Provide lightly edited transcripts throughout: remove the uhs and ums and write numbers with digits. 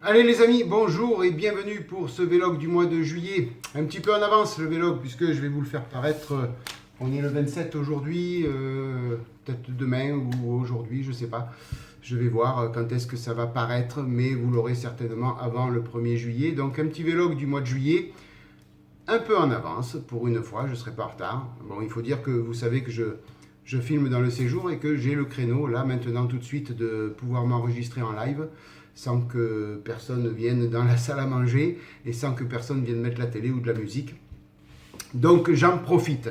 Allez les amis, bonjour et bienvenue pour ce vlog du mois de juillet. Un petit peu en avance le vlog puisque je vais vous le faire paraître. On est le 27 aujourd'hui, peut-être demain ou aujourd'hui, je ne sais pas. Je vais voir quand est-ce que ça va paraître, mais vous l'aurez certainement avant le 1er juillet. Donc un petit vlog du mois de juillet, un peu en avance pour une fois, je ne serai pas en retard. Bon, il faut dire que vous savez que je filme dans le séjour et que j'ai le créneau là maintenant tout de suite de pouvoir m'enregistrer en live sans que personne vienne dans la salle à manger et sans que personne vienne mettre la télé ou de la musique. Donc j'en profite.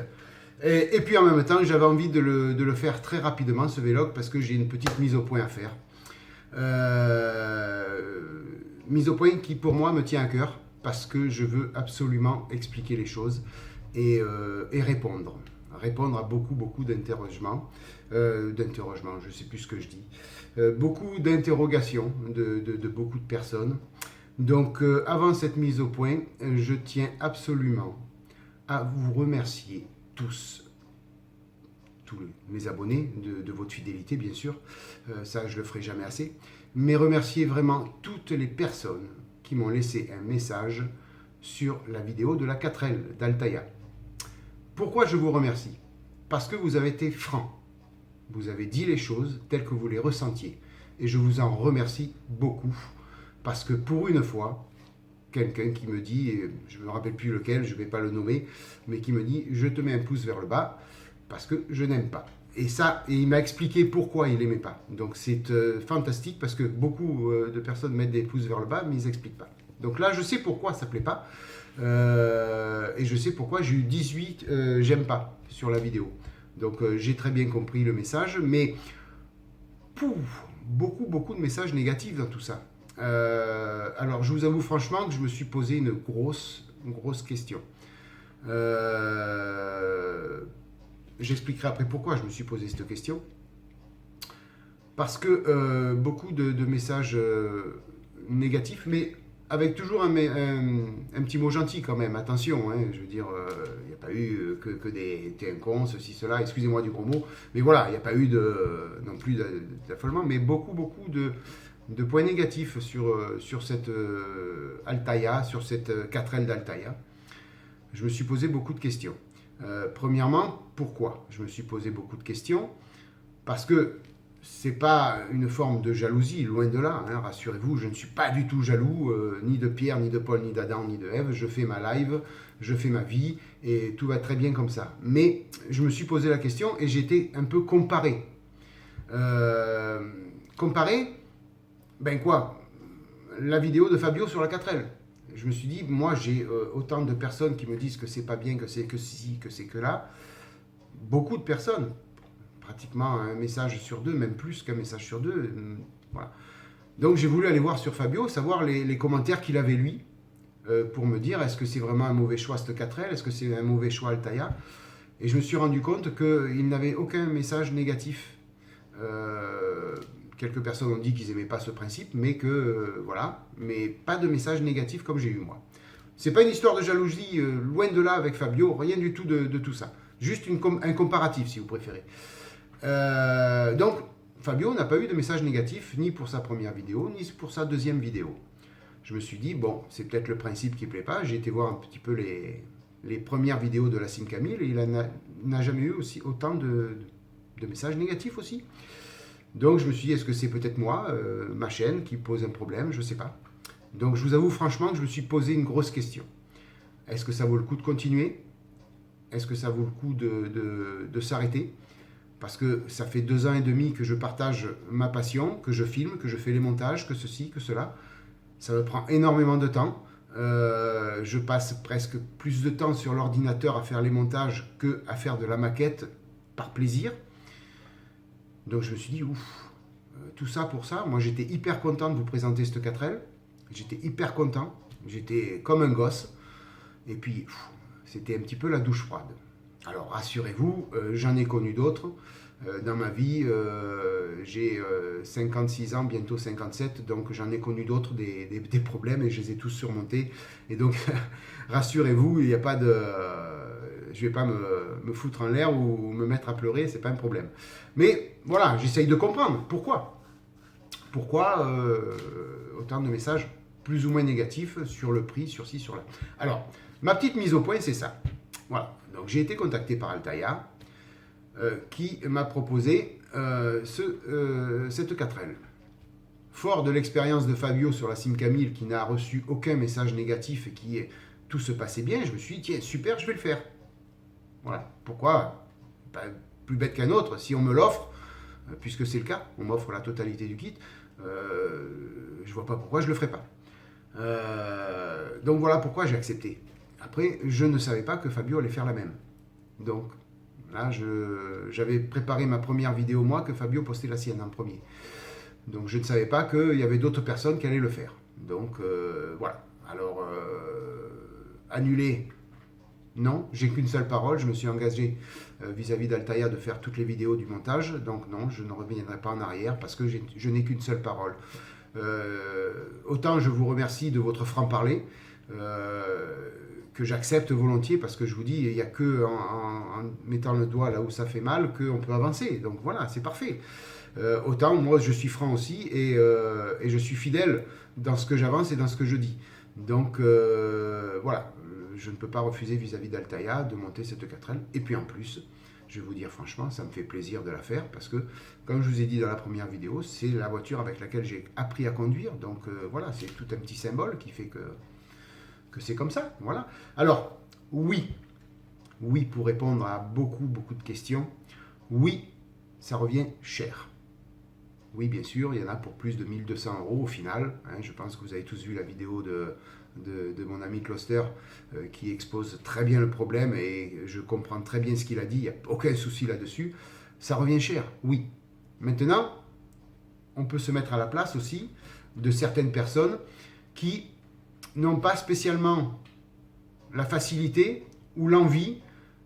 Et puis en même temps, j'avais envie de le faire très rapidement, ce vlog, parce que j'ai une petite mise au point à faire. Mise au point qui pour moi me tient à cœur, parce que je veux absolument expliquer les choses et répondre. Répondre à beaucoup d'interrogements. Je ne sais plus ce que je dis. Beaucoup d'interrogations de beaucoup de personnes. Donc, avant cette mise au point, je tiens absolument à vous remercier tous mes abonnés de votre fidélité, bien sûr. Ça, je le ferai jamais assez. Mais remercier vraiment toutes les personnes qui m'ont laissé un message sur la vidéo de la 4L d'Altaïa. Pourquoi je vous remercie? Parce que vous avez été francs. Vous avez dit les choses telles que vous les ressentiez. Et je vous en remercie beaucoup. Parce que pour une fois, quelqu'un qui me dit, et je ne me rappelle plus lequel, je ne vais pas le nommer, mais qui me dit, je te mets un pouce vers le bas parce que je n'aime pas. Et ça, et il m'a expliqué pourquoi il n'aimait pas. Donc c'est fantastique parce que beaucoup de personnes mettent des pouces vers le bas, mais ils n'expliquent pas. Donc là, je sais pourquoi ça ne plaît pas. Et je sais pourquoi j'ai eu 18 j'aime pas sur la vidéo. Donc j'ai très bien compris le message, mais beaucoup de messages négatifs dans tout ça. Alors je vous avoue franchement que je me suis posé une grosse question. J'expliquerai après pourquoi je me suis posé cette question. Parce que beaucoup de messages négatifs, mais avec toujours un petit mot gentil quand même, attention, hein, je veux dire, il n'y a pas eu que des t'es un con, ceci, cela, excusez-moi du gros mot, mais voilà, il n'y a pas eu non plus d'affolement, mais beaucoup de points négatifs sur cette Altaïa, sur cette 4L d'Altaïa. Je me suis posé beaucoup de questions. Premièrement, pourquoi je me suis posé beaucoup de questions? Parce que c'est pas une forme de jalousie, loin de là, hein, rassurez-vous, je ne suis pas du tout jaloux, ni de Pierre, ni de Paul, ni d'Adam, ni de Ève, je fais ma live, je fais ma vie, et tout va très bien comme ça. Mais je me suis posé la question et j'étais un peu comparé. Comparé, ben quoi, la vidéo de Fabio sur la 4L. Je me suis dit, moi j'ai autant de personnes qui me disent que c'est pas bien, que c'est que ci, que c'est que là. Beaucoup de personnes, pratiquement un message sur deux, même plus qu'un message sur deux. Voilà. Donc j'ai voulu aller voir sur Fabio, savoir les commentaires qu'il avait lui, pour me dire est-ce que c'est vraiment un mauvais choix cette 4L, est-ce que c'est un mauvais choix Altaïa. Et je me suis rendu compte qu'il n'avait aucun message négatif. Quelques personnes ont dit qu'ils n'aimaient pas ce principe, mais que voilà, mais pas de message négatif comme j'ai eu moi. C'est pas une histoire de jalousie, loin de là avec Fabio, rien du tout de tout ça. Juste un comparatif si vous préférez. Donc Fabio n'a pas eu de message négatif ni pour sa première vidéo, ni pour sa deuxième vidéo. Je me suis dit, bon, c'est peut-être le principe qui ne plaît pas. J'ai été voir un petit peu les premières vidéos de Lassine Camille et il n'a jamais eu aussi autant de messages négatifs aussi. Donc je me suis dit, est-ce que c'est peut-être moi, ma chaîne, qui pose un problème? Je ne sais pas. Donc je vous avoue franchement que je me suis posé une grosse question. Est-ce que ça vaut le coup de continuer? Est-ce que ça vaut le coup de s'arrêter? Parce que ça fait 2 ans et demi que je partage ma passion, que je filme, que je fais les montages, que ceci, que cela. Ça me prend énormément de temps. Je passe presque plus de temps sur l'ordinateur à faire les montages qu'à faire de la maquette par plaisir. Donc je me suis dit, ouf, tout ça pour ça. Moi j'étais hyper content de vous présenter cette 4L. J'étais hyper content. J'étais comme un gosse. Et puis, c'était un petit peu la douche froide. Alors rassurez-vous, j'en ai connu d'autres. Dans ma vie, j'ai 56 ans, bientôt 57, donc j'en ai connu d'autres des problèmes et je les ai tous surmontés. Et donc, rassurez-vous, il n'y a pas de... je ne vais pas me foutre en l'air ou me mettre à pleurer, c'est pas un problème. Mais voilà, j'essaye de comprendre pourquoi. Pourquoi autant de messages plus ou moins négatifs sur le prix, sur ci, sur là. Alors, ma petite mise au point, c'est ça. Voilà, donc j'ai été contacté par Altaïa, qui m'a proposé cette 4L. Fort de l'expérience de Fabio sur la Simca 1000, qui n'a reçu aucun message négatif et tout se passait bien, je me suis dit, tiens, super, je vais le faire. Voilà, pourquoi pas plus bête qu'un autre, si on me l'offre, puisque c'est le cas, on m'offre la totalité du kit, je vois pas pourquoi je le ferais pas. Donc voilà pourquoi j'ai accepté. Après, je ne savais pas que Fabio allait faire la même. Donc là, j'avais préparé ma première vidéo moi, que Fabio postait la sienne en premier. Donc je ne savais pas qu'il y avait d'autres personnes qui allaient le faire. Donc voilà. Alors, annuler, non, j'ai qu'une seule parole. Je me suis engagé vis-à-vis d'Altaïa de faire toutes les vidéos du montage. Donc non, je ne reviendrai pas en arrière parce que je n'ai qu'une seule parole. Autant je vous remercie de votre franc-parler, que j'accepte volontiers, parce que je vous dis, il n'y a que en mettant le doigt là où ça fait mal qu'on peut avancer. Donc voilà, c'est parfait. Autant moi je suis franc aussi, et je suis fidèle dans ce que j'avance et dans ce que je dis. Donc voilà, je ne peux pas refuser vis-à-vis d'Altaïa de monter cette 4L. Et puis en plus, je vais vous dire franchement, ça me fait plaisir de la faire, parce que, comme je vous ai dit dans la première vidéo, c'est la voiture avec laquelle j'ai appris à conduire. Donc voilà, c'est tout un petit symbole qui fait que c'est comme ça. Voilà. Alors, oui, pour répondre à beaucoup de questions, oui, ça revient cher. Oui, bien sûr, il y en a pour plus de 1200 € au final. Hein, je pense que vous avez tous vu la vidéo de mon ami Kloster qui expose très bien le problème, et je comprends très bien ce qu'il a dit, il n'y a aucun souci là-dessus. Ça revient cher, oui. Maintenant, on peut se mettre à la place aussi de certaines personnes qui n'ont pas spécialement la facilité ou l'envie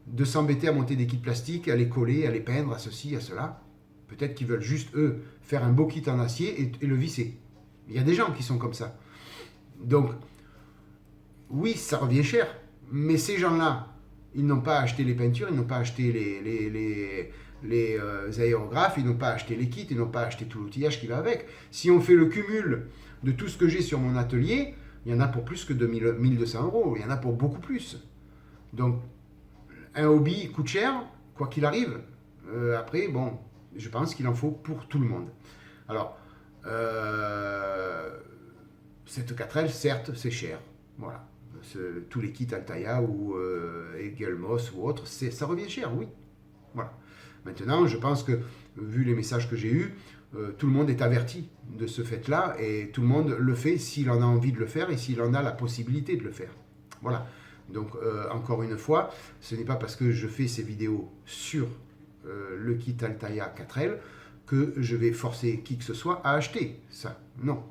de s'embêter à monter des kits plastiques, à les coller, à les peindre, à ceci, à cela. Peut-être qu'ils veulent juste, eux, faire un beau kit en acier et le visser. Il y a des gens qui sont comme ça. Donc, oui, ça revient cher, mais ces gens-là, ils n'ont pas acheté les peintures, ils n'ont pas acheté les aérographes, ils n'ont pas acheté les kits, ils n'ont pas acheté tout l'outillage qui va avec. Si on fait le cumul de tout ce que j'ai sur mon atelier, il y en a pour plus que 1200 €, il y en a pour beaucoup plus. Donc, un hobby coûte cher, quoi qu'il arrive. Après, bon, je pense qu'il en faut pour tout le monde. Alors, cette 4L, certes, c'est cher. Voilà. Tous les kits Altaïa ou Egelmos ou autres, ça revient cher, oui. Voilà. Maintenant, je pense que, vu les messages que j'ai eus, tout le monde est averti de ce fait-là, et tout le monde le fait s'il en a envie de le faire et s'il en a la possibilité de le faire. Voilà. Donc, encore une fois, ce n'est pas parce que je fais ces vidéos sur le kit Altaïa 4L que je vais forcer qui que ce soit à acheter ça. Non.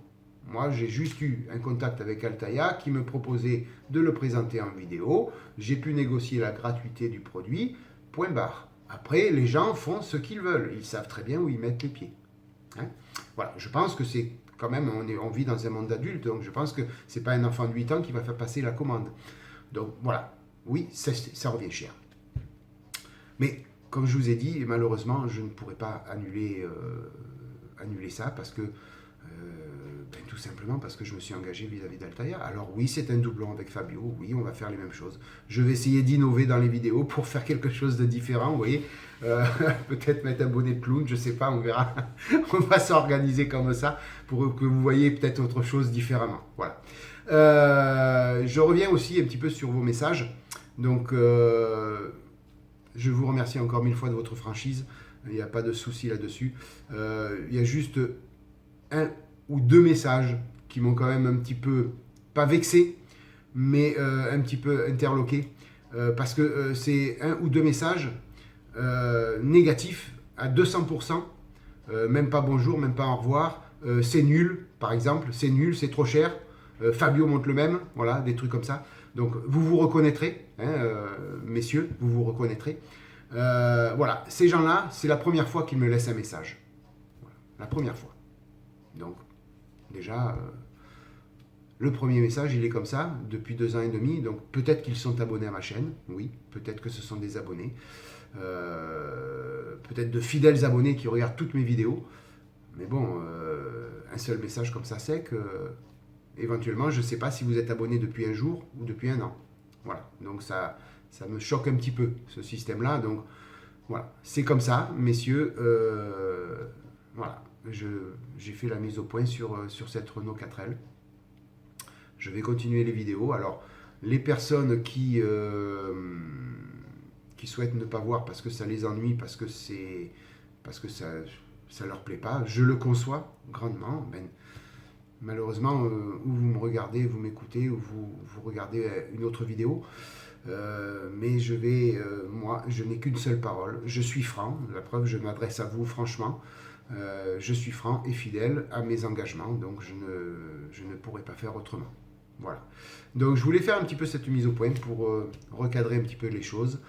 Moi, j'ai juste eu un contact avec Altaïa qui me proposait de le présenter en vidéo. J'ai pu négocier la gratuité du produit, point barre. Après, les gens font ce qu'ils veulent. Ils savent très bien où ils mettent les pieds. Hein, voilà, je pense que c'est quand même, on vit dans un monde d'adulte, donc je pense que c'est pas un enfant de 8 ans qui va faire passer la commande. Donc voilà, oui, ça revient cher. Mais comme je vous ai dit, malheureusement, je ne pourrais pas annuler ça, parce que tout simplement parce que je me suis engagé vis-à-vis d'Altaïa. Alors oui, c'est un doublon avec Fabio, oui, on va faire les mêmes choses. Je vais essayer d'innover dans les vidéos pour faire quelque chose de différent, vous voyez. Peut-être mettre un bonnet de clown, je sais pas, on verra. On va s'organiser comme ça pour que vous voyez peut-être autre chose différemment. Voilà. Je reviens aussi un petit peu sur vos messages. Donc, je vous remercie encore 1000 fois de votre franchise. Il n'y a pas de souci là-dessus. Il y a juste un ou deux messages qui m'ont quand même un petit peu, pas vexé, mais un petit peu interloqué. Parce que c'est un ou deux messages négatifs à 200%. Même pas bonjour, même pas au revoir. C'est nul, par exemple. C'est nul, c'est trop cher. Fabio monte le même. Voilà, des trucs comme ça. Donc, vous vous reconnaîtrez, hein, messieurs, vous vous reconnaîtrez. Voilà, ces gens-là, c'est la première fois qu'ils me laissent un message. Voilà, la première fois. Donc, déjà, le premier message, il est comme ça, depuis 2 ans et demi. Donc, peut-être qu'ils sont abonnés à ma chaîne. Oui, peut-être que ce sont des abonnés. Peut-être de fidèles abonnés qui regardent toutes mes vidéos. Mais bon, un seul message comme ça sec, éventuellement, je ne sais pas si vous êtes abonné depuis un jour ou depuis un an. Voilà, donc ça me choque un petit peu, ce système-là. Donc voilà, c'est comme ça, messieurs. Voilà, j'ai fait la mise au point sur cette Renault 4L. Je vais continuer les vidéos. Alors, les personnes qui souhaitent ne pas voir parce que ça les ennuie, parce que ça leur plaît pas, je le conçois grandement. Ben, malheureusement, ou vous me regardez, vous m'écoutez, ou vous regardez une autre vidéo. Mais moi, je n'ai qu'une seule parole. Je suis franc. La preuve, je m'adresse à vous franchement. Je suis franc et fidèle à mes engagements, donc je ne pourrai pas faire autrement. Voilà. Donc je voulais faire un petit peu cette mise au point pour recadrer un petit peu les choses.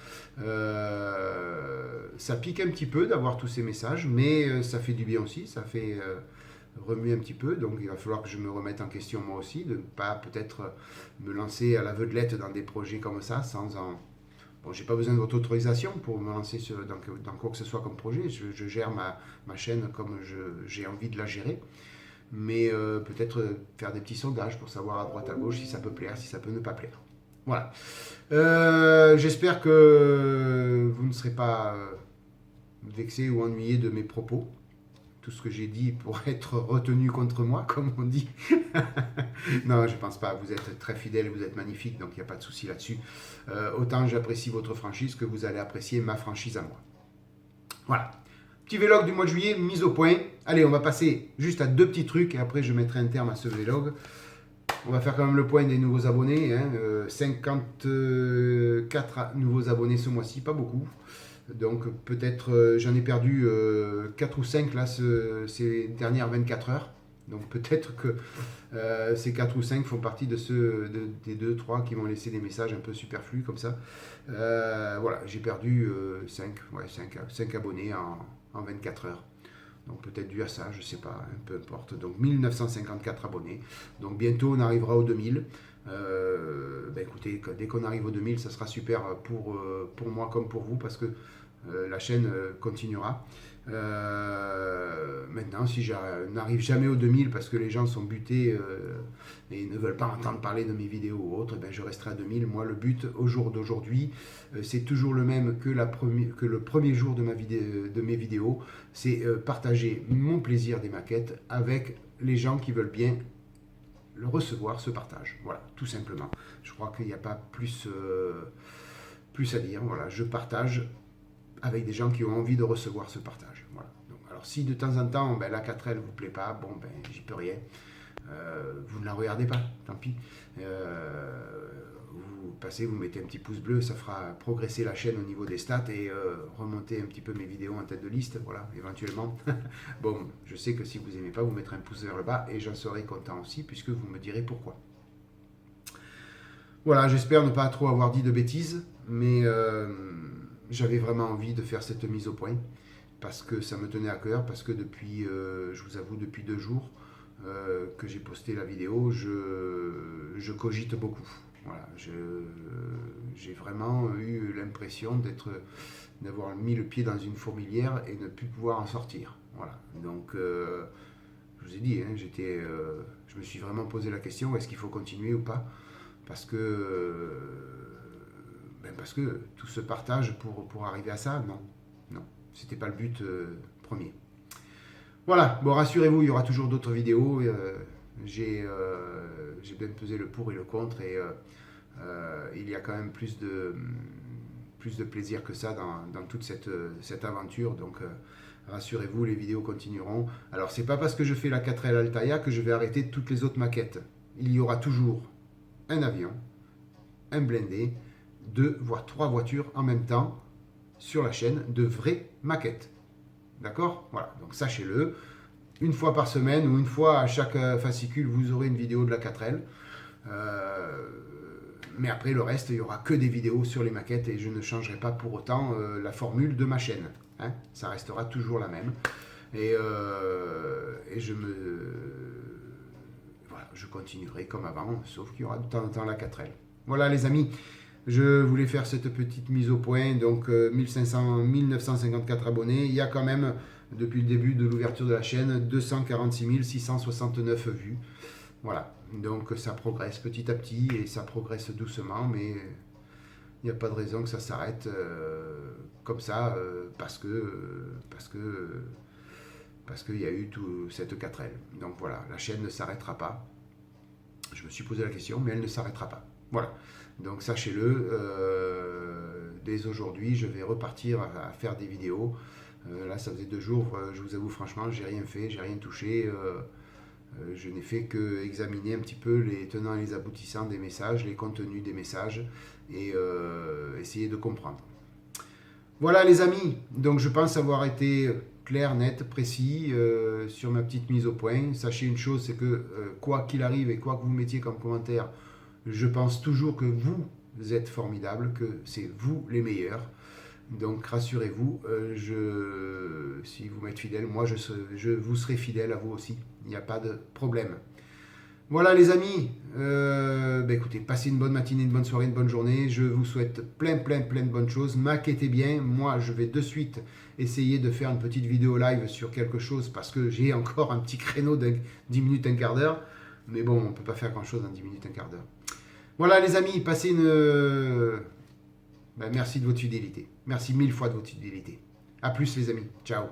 Ça pique un petit peu d'avoir tous ces messages, mais ça fait du bien aussi, ça fait remuer un petit peu. Donc il va falloir que je me remette en question moi aussi, de ne pas peut-être me lancer à l'aveuglette dans des projets comme ça, sans en... Bon, j'ai pas besoin de votre autorisation pour me lancer dans quoi que ce soit comme projet. Je gère ma chaîne comme j'ai envie de la gérer. Mais peut-être faire des petits sondages pour savoir à droite à gauche si ça peut plaire, si ça peut ne pas plaire. Voilà. J'espère que vous ne serez pas vexé ou ennuyé de mes propos. Tout ce que j'ai dit pour être retenu contre moi, comme on dit. Non, je ne pense pas. Vous êtes très fidèles, vous êtes magnifiques, donc il n'y a pas de souci là-dessus. Autant j'apprécie votre franchise que vous allez apprécier ma franchise à moi. Voilà. Petit vlog du mois de juillet, mise au point. Allez, on va passer juste à 2 petits trucs et après je mettrai un terme à ce vlog. On va faire quand même le point des nouveaux abonnés. 54 nouveaux abonnés ce mois-ci, pas beaucoup. Donc peut-être j'en ai perdu 4 ou 5 là ces dernières 24 heures. Donc peut-être que ces 4 ou 5 font partie des 2-3 qui m'ont laissé des messages un peu superflus comme ça. Voilà, j'ai perdu 5 abonnés en 24 heures. Donc peut-être dû à ça, je ne sais pas, hein, peu importe. Donc 1954 abonnés. Donc bientôt on arrivera aux 2000. Écoutez, dès qu'on arrive aux 2000, ça sera super pour moi comme pour vous parce que la chaîne continuera. Maintenant, si je n'arrive jamais aux 2000 parce que les gens sont butés et ne veulent pas entendre parler de mes vidéos ou autres, je resterai à 2000. Moi, le but au jour d'aujourd'hui, c'est toujours le même que le premier jour de mes vidéos. C'est partager mon plaisir des maquettes avec les gens qui veulent bien le recevoir, ce partage. Voilà, tout simplement. Je crois qu'il n'y a pas plus à dire. Voilà, je partage avec des gens qui ont envie de recevoir ce partage. Voilà. Donc, alors si de temps en temps la 4L ne vous plaît pas, bon j'y peux rien. Vous ne la regardez pas, tant pis. Vous passez, vous mettez un petit pouce bleu, ça fera progresser la chaîne au niveau des stats et remonter un petit peu mes vidéos en tête de liste, voilà, éventuellement. Bon, je sais que si vous n'aimez pas, vous mettrez un pouce vers le bas et j'en serai content aussi puisque vous me direz pourquoi. Voilà, j'espère ne pas trop avoir dit de bêtises, mais j'avais vraiment envie de faire cette mise au point parce que ça me tenait à cœur, parce que depuis, je vous avoue, depuis 2 jours que j'ai posté la vidéo, je cogite beaucoup. Voilà, j'ai vraiment eu l'impression d'avoir mis le pied dans une fourmilière et ne plus pouvoir en sortir. Voilà, donc je vous ai dit, hein, je me suis vraiment posé la question, est-ce qu'il faut continuer ou pas? Parce que tout se partage pour arriver à ça, non, c'était pas le but premier. Voilà, bon rassurez-vous, il y aura toujours d'autres vidéos, j'ai bien pesé le pour et le contre et il y a quand même plus de plaisir que ça dans toute cette aventure, donc rassurez-vous, les vidéos continueront. Alors c'est pas parce que je fais la 4L Altaïa que je vais arrêter toutes les autres maquettes, il y aura toujours un avion, un blindé, 2 voire 3 voitures en même temps sur la chaîne, de vraies maquettes. D'accord? Voilà, donc sachez-le, une fois par semaine ou une fois à chaque fascicule, vous aurez une vidéo de la 4L. Mais après le reste, il n'y aura que des vidéos sur les maquettes et je ne changerai pas pour autant la formule de ma chaîne. Hein, ça restera toujours la même. Et je continuerai comme avant, sauf qu'il y aura de temps en temps la 4L. Voilà les amis, je voulais faire cette petite mise au point. Donc 1954 abonnés, il y a quand même depuis le début de l'ouverture de la chaîne, 246 669 vues. Voilà, donc ça progresse petit à petit et ça progresse doucement, mais il n'y a pas de raison que ça s'arrête comme ça parce qu'il y a eu tout cette quatrelle. Donc voilà, la chaîne ne s'arrêtera pas. Je me suis posé la question, mais elle ne s'arrêtera pas. Voilà. Donc sachez-le, dès aujourd'hui, je vais repartir à faire des vidéos. Là, ça faisait 2 jours, je vous avoue franchement, j'ai rien fait, j'ai rien touché. Je n'ai fait que examiner un petit peu les tenants et les aboutissants des messages, les contenus des messages et essayer de comprendre. Voilà les amis, donc je pense avoir été clair, net, précis sur ma petite mise au point. Sachez une chose, c'est que quoi qu'il arrive et quoi que vous mettiez comme commentaire, je pense toujours que vous êtes formidables, que c'est vous les meilleurs. Donc rassurez-vous, si vous m'êtes fidèle, moi je vous serai fidèle à vous aussi. Il n'y a pas de problème. Voilà les amis, écoutez, passez une bonne matinée, une bonne soirée, une bonne journée. Je vous souhaite plein de bonnes choses. Maquettez bien. Moi, je vais de suite essayer de faire une petite vidéo live sur quelque chose parce que j'ai encore un petit créneau de 10 minutes, un quart d'heure. Mais bon, on ne peut pas faire grand chose en 10 minutes, un quart d'heure. Voilà les amis, passez merci de votre fidélité. Merci 1000 fois de votre fidélité. A plus les amis. Ciao.